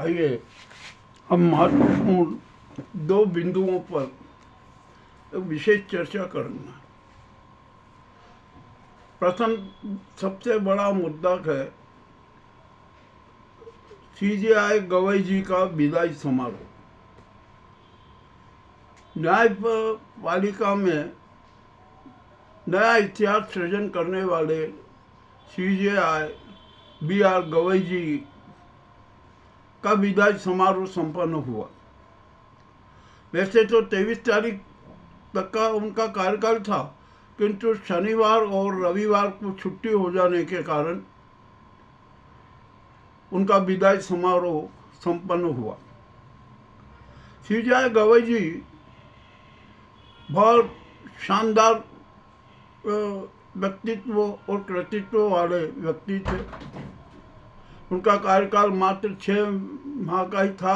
आइए हम महत्वपूर्ण दो बिंदुओं पर एक विशेष चर्चा करूँगा। प्रथम सबसे बड़ा मुद्दा है सीजेआई गवई जी का विदाई समारोह। न्यायपालिका में नया इतिहास सृजन करने वाले सीजेआई BR गवई जी का विदाई समारोह संपन्न हुआ। वैसे तो 23 तारीख तक का उनका कार्यकाल था, किंतु शनिवार और रविवार को छुट्टी हो जाने के कारण उनका विदाई समारोह संपन्न हुआ। सीजेआई गवई जी बहुत शानदार व्यक्तित्व और कृतित्व वाले व्यक्ति थे। उनका कार्यकाल मात्र 6 माह का ही था।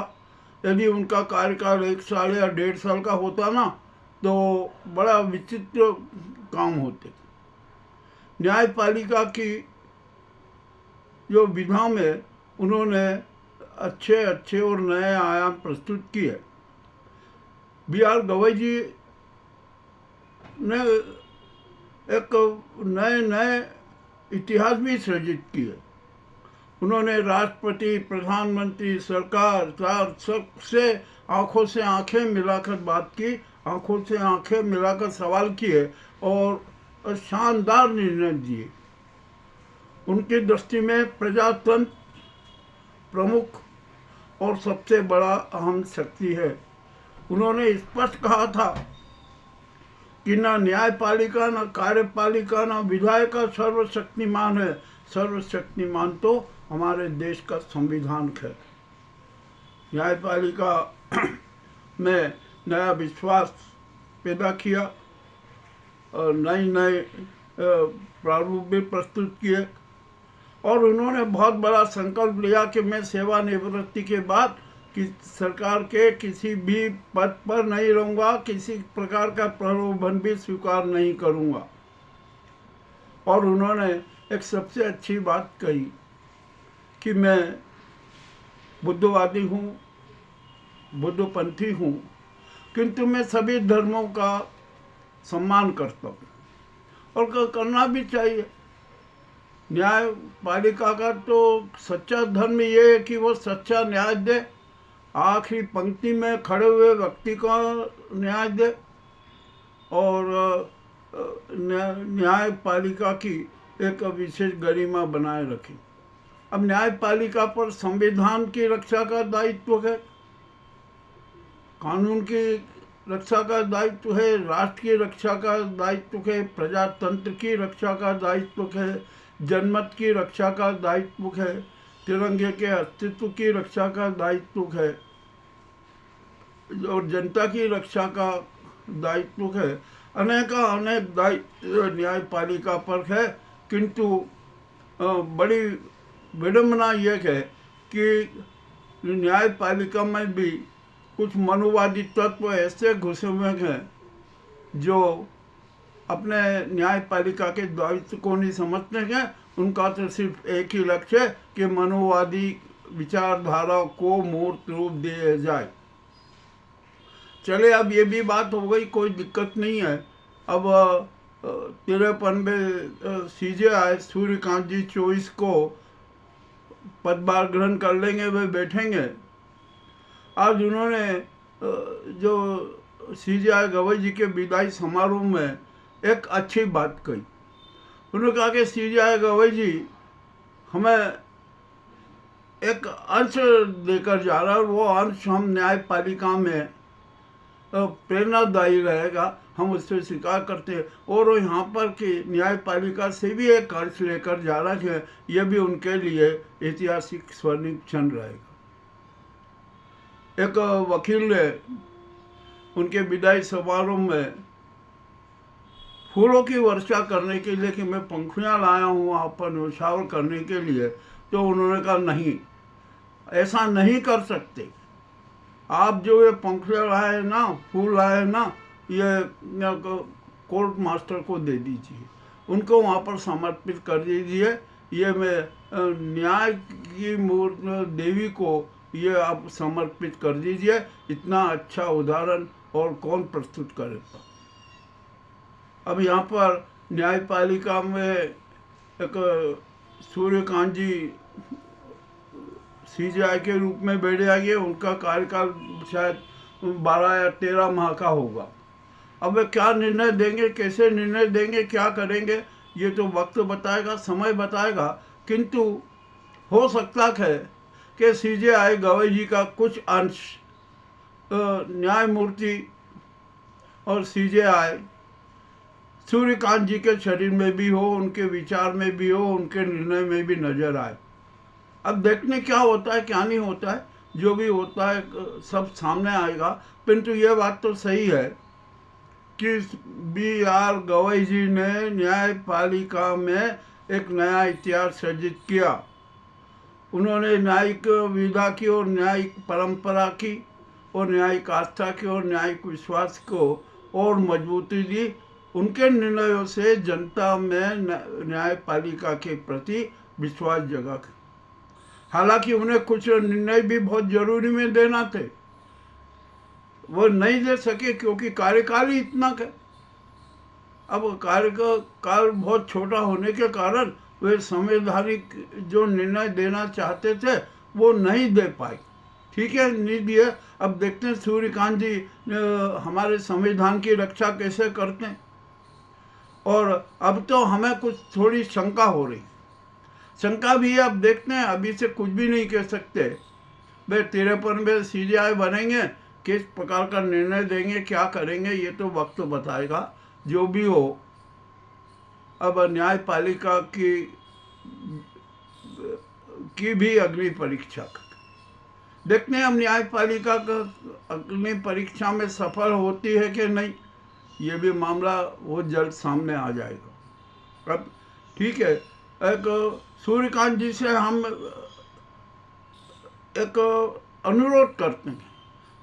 यदि उनका कार्यकाल 1 साल या 1.5 साल का होता ना, तो बड़ा विचित्र काम होते। न्यायपालिका की जो विधा में उन्होंने अच्छे और नए आयाम प्रस्तुत किए। BR गवई जी ने एक नए इतिहास भी सृजित किए। उन्होंने राष्ट्रपति, प्रधानमंत्री, सरकार सबसे आंखों से आंखें मिलाकर बात की, आंखों से आंखें मिलाकर सवाल किए और शानदार निर्णय दिए। उनकी दृष्टि में प्रजातंत्र प्रमुख और सबसे बड़ा अहम शक्ति है। उन्होंने स्पष्ट कहा था कि न न्यायपालिका, न कार्यपालिका, न विधायिका सर्वशक्तिमान है। सर्वशक्तिमान तो हमारे देश का संविधान है। न्यायपालिका में नया विश्वास पैदा किया और नए प्रारूप भी प्रस्तुत किए, और उन्होंने बहुत बड़ा संकल्प लिया कि मैं सेवानिवृत्ति के बाद कि सरकार के किसी भी पद पर नहीं रहूँगा, किसी प्रकार का प्रलोभन भी स्वीकार नहीं करूँगा। और उन्होंने एक सबसे अच्छी बात कही कि मैं बुद्धवादी हूँ, बुद्धपंथी हूँ, किंतु मैं सभी धर्मों का सम्मान करता हूँ, और करना भी चाहिए। न्यायपालिका का तो सच्चा धर्म ये है कि वो सच्चा न्याय दे, आखिरी पंक्ति में खड़े हुए व्यक्ति का न्याय दे, और न्यायपालिका की एक विशेष गरिमा बनाए रखे। अब न्यायपालिका पर संविधान की रक्षा का दायित्व है, कानून की रक्षा का दायित्व है, राष्ट्र की रक्षा का दायित्व है, प्रजातंत्र की रक्षा का दायित्व है, जनमत की रक्षा का दायित्व है, तिरंगे के अस्तित्व की रक्षा का दायित्व है, और जनता की रक्षा का दायित्व है। अनेक दायित्व न्यायपालिका पर है, किंतु बड़ी विडंबना यह है कि न्यायपालिका में भी कुछ मनुवादी तत्व ऐसे घुसे हुए हैं जो अपने न्यायपालिका के दायित्व को नहीं समझते हैं। उनका तो सिर्फ एक ही लक्ष्य है कि मनुवादी विचारधारा को मूर्त रूप दिया जाए। चले, अब ये भी बात हो गई, कोई दिक्कत नहीं है। अब 53वें सीजेआई सूर्यकांत जी 24 को पदभार ग्रहण कर लेंगे, वे बैठेंगे। आज उन्होंने जो सीजेआई गवई जी के विदाई समारोह में एक अच्छी बात कही। उन्होंने कहा कि सीजेआई गवई जी हमें एक अंश देकर जा रहा है, और वो अंश हम न्यायपालिका में प्रेरणादायी रहेगा, हम उससे स्वीकार करते हैं। और वो यहाँ पर कि न्यायपालिका से भी एक अंश लेकर जा रहा है, यह भी उनके लिए ऐतिहासिक स्वर्णिम क्षण रहेगा। एक वकील ने उनके विदाई समारोह में फूलों की वर्षा करने के लिए कि मैं पंखुड़ियाँ लाया हूँ आप पर न्यौछावर करने के लिए, तो उन्होंने कहा नहीं, ऐसा नहीं कर सकते। आप जो ये पंखुड़ियाँ लाए ना, फूल लाए ना, ये कोर्ट मास्टर को दे दीजिए, उनको वहाँ पर समर्पित कर दीजिए। ये मैं न्याय की मूर्ति देवी को ये आप समर्पित कर दीजिए। इतना अच्छा उदाहरण और कौन प्रस्तुत करेगा। अब यहाँ पर न्यायपालिका में एक सूर्यकांत जी सीजीआई के रूप में बैठे आगे, उनका कार्यकाल शायद 12 या 13 माह का होगा। अब वे क्या निर्णय देंगे, कैसे निर्णय देंगे, क्या करेंगे, ये तो वक्त बताएगा, समय बताएगा। किंतु हो सकता है कि सीजीआई गवई जी का कुछ अंश न्यायमूर्ति और सीजीआई सूर्यकांत जी के शरीर में भी हो, उनके विचार में भी हो, उनके निर्णय में भी नजर आए। अब देखने क्या होता है, क्या नहीं होता है, जो भी होता है सब सामने आएगा। परंतु यह बात तो सही है कि BR गवई जी ने न्यायपालिका में एक नया इतिहास सृजित किया। उन्होंने न्यायिक विधा की और न्यायिक परंपरा की और न्यायिक आस्था की और न्यायिक विश्वास को और मजबूती दी। उनके निर्णयों से जनता में न्यायपालिका के प्रति विश्वास जगा। हालांकि उन्हें कुछ निर्णय भी बहुत जरूरी में देना थे, वो नहीं दे सके क्योंकि कार्यकाल ही इतना है। अब कार्यकाल बहुत छोटा होने के कारण वे संवैधानिक जो निर्णय देना चाहते थे वो नहीं दे पाए। ठीक है, नहीं दिए। अब देखते हैं सूर्यकांत जी हमारे संविधान की रक्षा कैसे करते हैं। और अब तो हमें कुछ थोड़ी शंका हो रही, शंका भी है। अब देखते हैं, अभी से कुछ भी नहीं कह सकते। वे 53 में सीजीआई बनेंगे, किस प्रकार का निर्णय देंगे, क्या करेंगे, ये तो वक्त बताएगा। जो भी हो, अब न्यायपालिका की भी अग्नि परीक्षा देखते हैं। हम न्यायपालिका का अग्नि परीक्षा में सफल होती है कि नहीं, ये भी मामला वो जल्द सामने आ जाएगा। अब ठीक है, एक सूर्यकांत जी से हम एक अनुरोध करते हैं,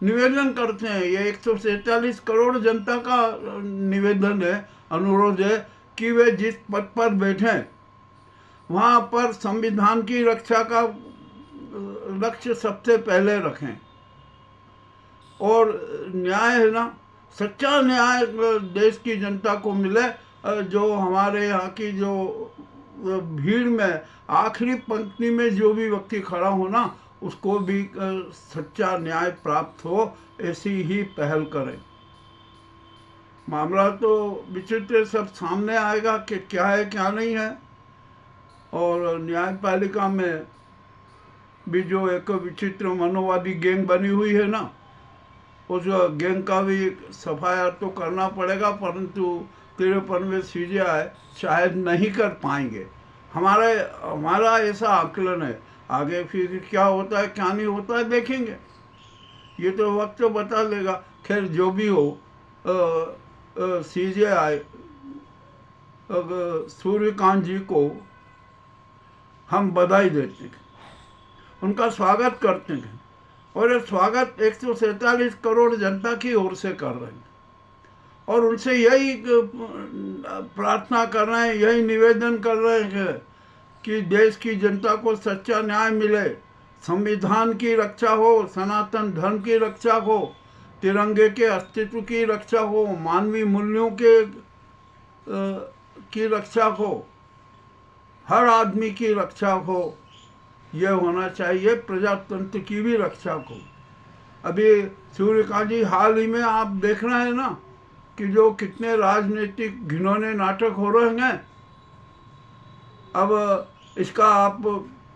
निवेदन करते हैं। ये 147 करोड़ जनता का निवेदन है, अनुरोध है कि वे जिस पद पर बैठे वहाँ पर संविधान की रक्षा का लक्ष्य सबसे पहले रखें। और न्याय है ना, सच्चा न्याय देश की जनता को मिले। जो हमारे यहाँ की जो भीड़ में आखिरी पंक्ति में जो भी व्यक्ति खड़ा हो ना, उसको भी सच्चा न्याय प्राप्त हो, ऐसी ही पहल करें। मामला तो विचित्र सब सामने आएगा कि क्या है क्या नहीं है। और न्यायपालिका में भी जो एक विचित्र मनोवादी गैंग बनी हुई है ना, उस गैंग का भी सफाया तो करना पड़ेगा। परंतु 53वें सीजीआई शायद नहीं कर पाएंगे, हमारा ऐसा आकलन है। आगे फिर क्या होता है क्या नहीं होता है देखेंगे, ये तो वक्त तो बता देगा। खैर जो भी हो, सीजीआई सूर्यकांत जी को हम बधाई देते हैं, उनका स्वागत करते हैं। और ये स्वागत 147 करोड़ जनता की ओर से कर रहे हैं। और उनसे यही प्रार्थना कर रहे हैं, यही निवेदन कर रहे हैं कि देश की जनता को सच्चा न्याय मिले, संविधान की रक्षा हो, सनातन धर्म की रक्षा हो, तिरंगे के अस्तित्व की रक्षा हो, मानवीय मूल्यों की रक्षा हो, हर आदमी की रक्षा हो। यह होना चाहिए, प्रजातंत्र की भी रक्षा हो। अभी सूर्यकांत जी हाल ही में आप देख रहे हैं ना कि जो कितने राजनीतिक घिनौने नाटक हो रहे हैं। अब इसका आप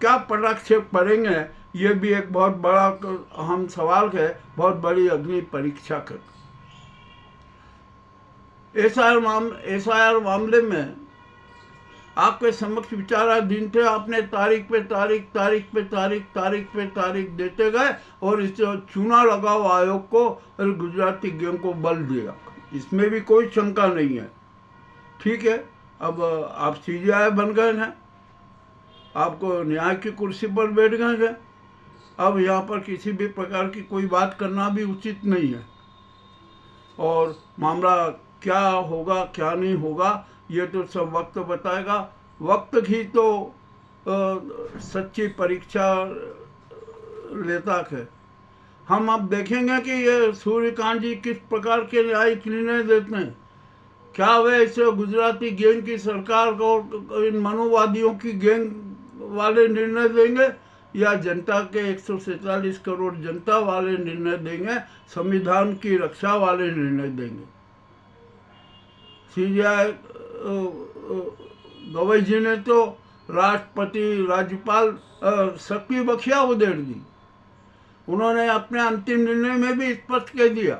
क्या पदक्षेप करेंगे, ये भी एक बहुत बड़ा अहम सवाल है, बहुत बड़ी अग्नि परीक्षा है। एसआईआर मामले में आपके समक्ष विचाराधीन थे। आपने तारीख पे तारीख देते गए और इस चुना लगाओ आयोग को और गुजराती गैंग को बल दिया, इसमें भी कोई शंका नहीं है। ठीक है, अब आप सीजीआई बन गए हैं, आपको न्याय की कुर्सी पर बैठ गए हैं। अब यहाँ पर किसी भी प्रकार की कोई बात करना भी उचित नहीं है। और मामला क्या होगा क्या नहीं होगा, ये तो सब वक्त बताएगा। वक्त ही तो सच्ची परीक्षा लेता है। हम अब देखेंगे कि ये सूर्यकांत जी किस प्रकार के न्यायिक निर्णय देते हैं। क्या वे इसे गुजराती गैंग की सरकार को, इन मनोवादियों की गैंग वाले निर्णय देंगे, या जनता के 147 करोड़ जनता वाले निर्णय देंगे, संविधान की रक्षा वाले निर्णय देंगे। सीजीआई गवई जी ने तो राष्ट्रपति, राज्यपाल सबकी बखिया उधेड़ दी। उन्होंने अपने अंतिम निर्णय में भी स्पष्ट कह दिया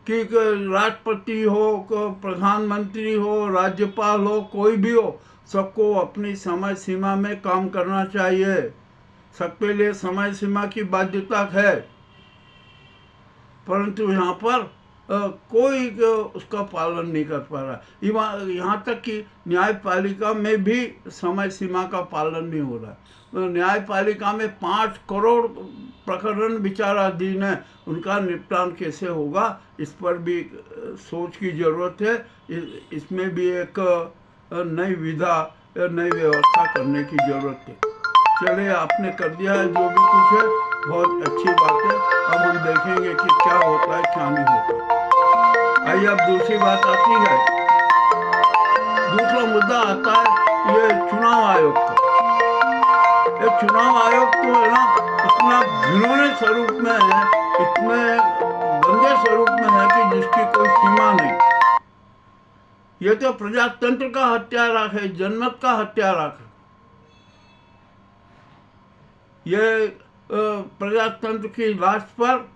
कि राष्ट्रपति हो, प्रधानमंत्री हो, राज्यपाल हो, कोई भी हो, सबको अपनी समय सीमा में काम करना चाहिए। सबके लिए समय सीमा की बाध्यता है, परंतु यहाँ पर कोई उसका पालन नहीं कर पा रहा। यहाँ तक कि न्यायपालिका में भी समय सीमा का पालन नहीं हो रहा। तो न्यायपालिका में 5 करोड़ प्रकरण विचाराधीन है, उनका निपटान कैसे होगा, इस पर भी सोच की जरूरत है। इसमें भी एक नई विधा, नई व्यवस्था करने की जरूरत है। चलिए, आपने कर दिया है जो भी कुछ है, बहुत अच्छी बात है। अब हम देखेंगे कि क्या होता है, क्या नहीं होता। आइए, अब दूसरी बात आती है। दूसरा मुद्दा आता है ये चुनाव आयोग का। ये चुनाव आयोग तो है ना, इतना घिनौने स्वरूप में है, इतने गंदे स्वरूप में है कि जिसकी कोई सीमा नहीं। ये तो प्रजातंत्र का हत्यारा है, जनमत का हत्यारा है। ये प्रजातंत्र की लाश पर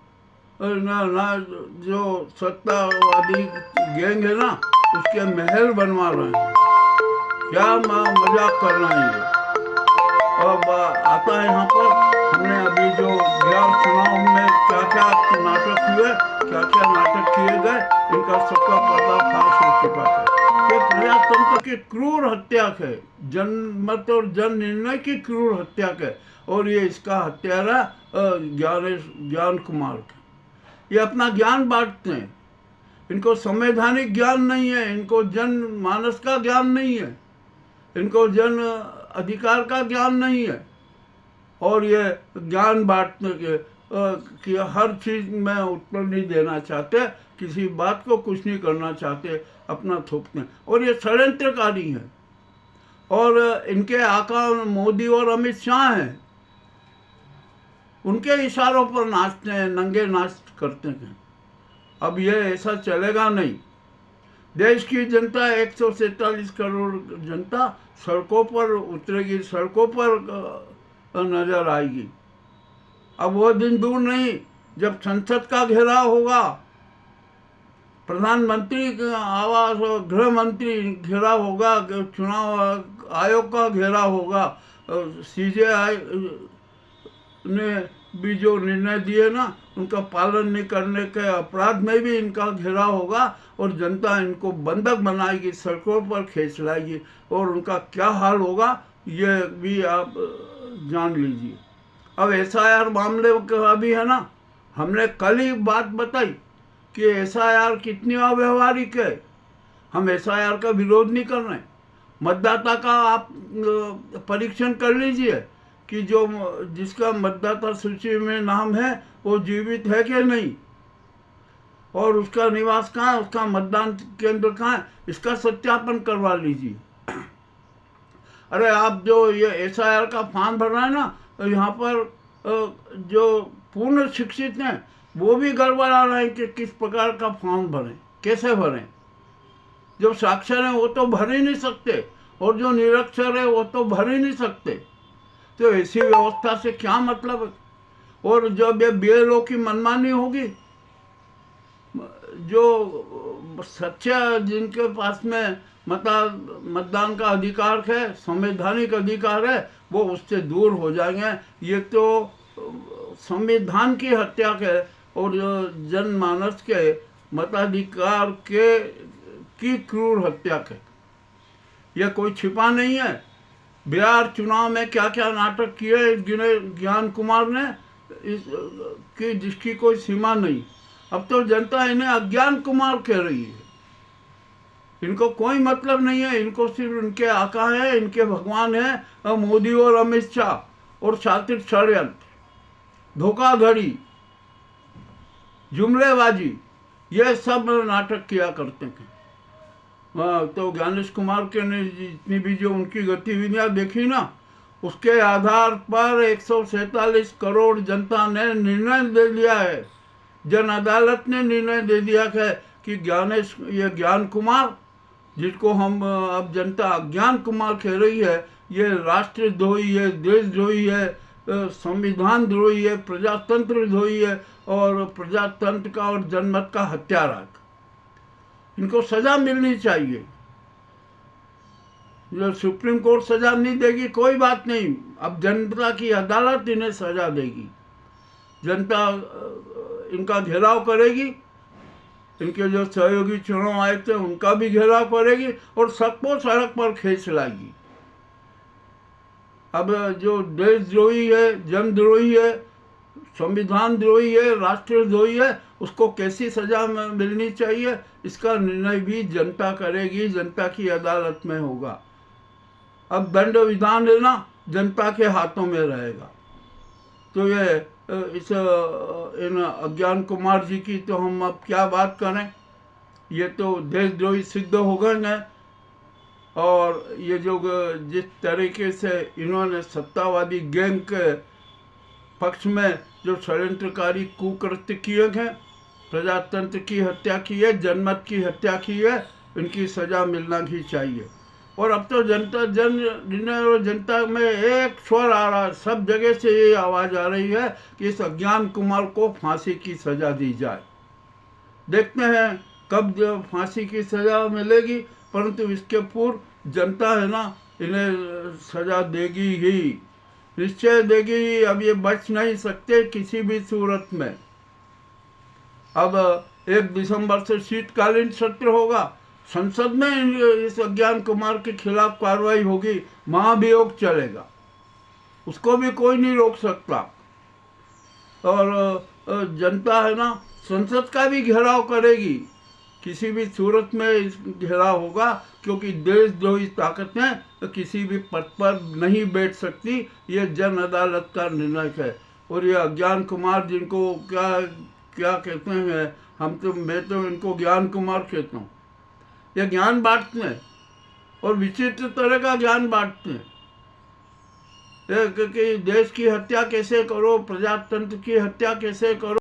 जो सत्तावादी गैंग है ना, उसके महल बनवा रहे हैं। क्या मजाक कर रहे हैं ये। अब आता है यहाँ पर, हमने अभी जो बिहार चुनाव में क्या क्या नाटक हुए, क्या क्या नाटक किए गए, इनका सबका पर्दाफाश हो चुका है। ये प्रजातंत्र की क्रूर हत्या है, जनमत और जन निर्णय की क्रूर हत्या है। और ये इसका हत्यारा ज्ञान कुमार का। ये अपना ज्ञान बांटते हैं, इनको संवैधानिक ज्ञान नहीं है, इनको जन मानस का ज्ञान नहीं है, इनको जन अधिकार का ज्ञान नहीं है। और ये ज्ञान बांटने के कि हर चीज़ में उत्तर नहीं देना चाहते, किसी बात को कुछ नहीं करना चाहते, अपना थोपते हैं। और ये षड्यंत्रकारी हैं। और इनके आका मोदी और अमित शाह हैं, उनके इशारों पर नाचते हैं, नंगे नाच करते हैं। अब ये ऐसा चलेगा नहीं। देश की जनता 147 करोड़ जनता सड़कों पर उतरेगी, सड़कों पर नजर आएगी। अब वो दिन दूर नहीं जब संसद का घेराव होगा, प्रधानमंत्री का आवास और गृह मंत्री घेराव होगा, चुनाव आयोग का घेराव होगा। सीजीआई ने भी जो निर्णय दिए ना, उनका पालन नहीं करने के अपराध में भी इनका घेराव होगा और जनता इनको बंधक बनाएगी, सड़कों पर खींच लाएगी। और उनका क्या हाल होगा ये भी आप जान लीजिए। अब एसआईआर मामले का भी है ना, हमने कल ही बात बताई कि एसआईआर कितनी अव्यवहारिक है। हम एसआईआर का विरोध नहीं कर रहे। मतदाता का आप परीक्षण कर लीजिए कि जो जिसका मतदाता सूची में नाम है वो जीवित है कि नहीं, और उसका निवास कहाँ है, उसका मतदान केंद्र कहाँ है, इसका सत्यापन करवा लीजिए। अरे आप जो ये एसआईआर का फॉर्म भर रहे हैं ना, तो यहाँ पर जो पूर्ण शिक्षित हैं वो भी गड़बड़ा रहे हैं कि किस प्रकार का फॉर्म भरें, कैसे भरें। जो साक्षर हैं वो तो भर ही नहीं सकते, और जो निरक्षर है वो तो भर ही नहीं सकते। तो ऐसी व्यवस्था से क्या मतलब है। और जब ये बीएलओ की मनमानी होगी, जो सच्चा जिनके पास में मतदान का अधिकार है, संवैधानिक अधिकार है, वो उससे दूर हो जाएंगे। ये तो संविधान की हत्या है और जनमानस के मताधिकार की क्रूर हत्या है। यह कोई छिपा नहीं है। बिहार चुनाव में क्या क्या नाटक किए ज्ञान कुमार ने, कि जिसकी कोई सीमा नहीं। अब तो जनता इन्हें अज्ञान कुमार कह रही है। इनको कोई मतलब नहीं है, इनको सिर्फ इनके आका है, इनके भगवान है मोदी और अमित शाह। और शातिर षड्यंत्र, धोखाधड़ी, जुमलेबाजी, ये सब नाटक किया करते थे। तो ज्ञानेश कुमार के ने जितनी भी जो उनकी गतिविधियां देखी ना, उसके आधार पर 147 करोड़ जनता ने निर्णय दे दिया है, जन अदालत ने निर्णय दे दिया है कि ये ज्ञान कुमार, जिसको हम अब जनता अज्ञान कुमार कह रही है, ये राष्ट्रद्रोही है, देशद्रोही है, संविधान द्रोही है, प्रजातंत्र द्रोही है और प्रजातंत्र का और जनमत का हत्यारा। इनको सजा मिलनी चाहिए। जो सुप्रीम कोर्ट सजा नहीं देगी कोई बात नहीं, अब जनता की अदालत इन्हें सजा देगी। जनता इनका घेराव करेगी, इनके जो सहयोगी चुनाव आए थे उनका भी घेराव करेगी और सबको सड़क पर खींच लाएगी। अब जो देशद्रोही है, जनद्रोही है, संविधान द्रोही है, राष्ट्रद्रोही है, उसको कैसी सजा मिलनी चाहिए, इसका निर्णय भी जनता करेगी, जनता की अदालत में होगा। अब दंड विधान है ना, जनता के हाथों में रहेगा। तो ये इन अज्ञान कुमार जी की तो हम अब क्या बात करें, ये तो देशद्रोही सिद्ध हो गए हैं। और ये जो जिस तरीके से इन्होंने सत्तावादी गैंग के पक्ष में जो षड्यंत्रकारी कुकृत्य किए हैं, प्रजातंत्र की हत्या की है, जनमत की हत्या की है, इनकी सजा मिलना ही चाहिए। और अब तो जनता में एक स्वर आ रहा है, सब जगह से ये आवाज़ आ रही है कि इस अज्ञान कुमार को फांसी की सजा दी जाए। देखते हैं कब फांसी की सजा मिलेगी, परंतु इसके पूर्व जनता है ना, इन्हें सजा देगी ही, निश्चय देगी। अब ये बच नहीं सकते किसी भी सूरत में। अब 1 दिसंबर से शीतकालीन सत्र होगा, संसद में इस अज्ञान कुमार के खिलाफ कार्रवाई होगी, महाभियोग चलेगा, उसको भी कोई नहीं रोक सकता। और जनता है ना, संसद का भी घेराव करेगी, किसी भी सूरत में घेराव होगा, क्योंकि देशद्रोही ताकतें किसी भी पद पर नहीं बैठ सकती, ये जन अदालत का निर्णय है। और ये अज्ञान कुमार, जिनको क्या कहते हैं, मैं तो इनको ज्ञान कुमार कहता हूँ, ये ज्ञान बांटते हैं और विचित्र तरह का ज्ञान बांटते हैं कि देश की हत्या कैसे करो, प्रजातंत्र की हत्या कैसे करो।